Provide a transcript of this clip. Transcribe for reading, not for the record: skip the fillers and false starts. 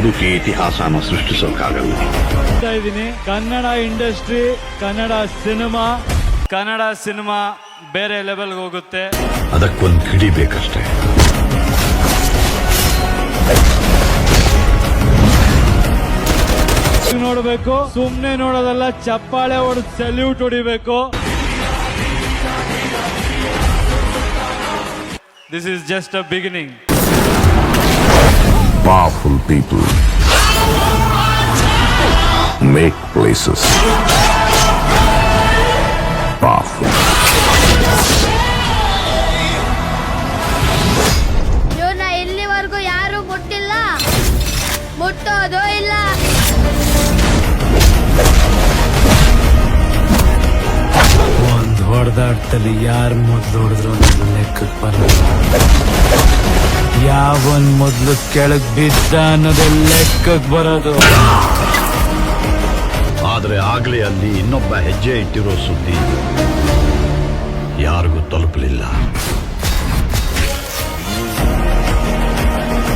ಹುಡುಕಿ ಇತಿಹಾಸನ ಸೃಷ್ಟಿಸೋಕ್ಕಾಗಲ್ಲ. ಇದೀನಿ Kannada industry, Kannada cinema ಬೇರೆ ಲೆವೆಲ್ಗೆ ಹೋಗುತ್ತೆ. ಅದಕ್ಕೊಂದು ಕಿಡಿ ಬೇಕಷ್ಟೇ. ನೋಡಬೇಕು, ಸುಮ್ನೆ ನೋಡೋದಲ್ಲ, ಚಪ್ಪಾಳೆ ಹೊಡೆದು ಸಲ್ಯೂಟ್ ಹೊಡಿಬೇಕು. This is just a beginning. Powerful people make places powerful. ಇವನ್ನ ಇಲ್ಲಿವರೆಗೂ ಯಾರು ಮುಟ್ಟಿಲ್ಲ, ಮುಟ್ಟೋದು ಇಲ್ಲ. ಒಂದ್ ಹೊಡೆದಾಡ್ತಲ್ಲಿ ಯಾರು ಮೊದ್ಲು ಹೊಡೆದ್ರು ಲೆಕ್ಕಕ್ಕೆ ಬರಲ್ಲ. ಯಾವನ್ ಮೊದ್ಲು ಕೆಳಗ್ ಬಿದ್ದ ಅನ್ನೋದೇ ಲೆಕ್ಕಕ್ಕೆ ಬರೋದು. ಆದ್ರೆ ಆಗ್ಲೇ ಅಲ್ಲಿ ಇನ್ನೊಬ್ಬ ಹೆಜ್ಜೆ ಇಟ್ಟಿರೋ ಸುದ್ದಿ ಯಾರಿಗೂ ತಲುಪಲಿಲ್ಲ.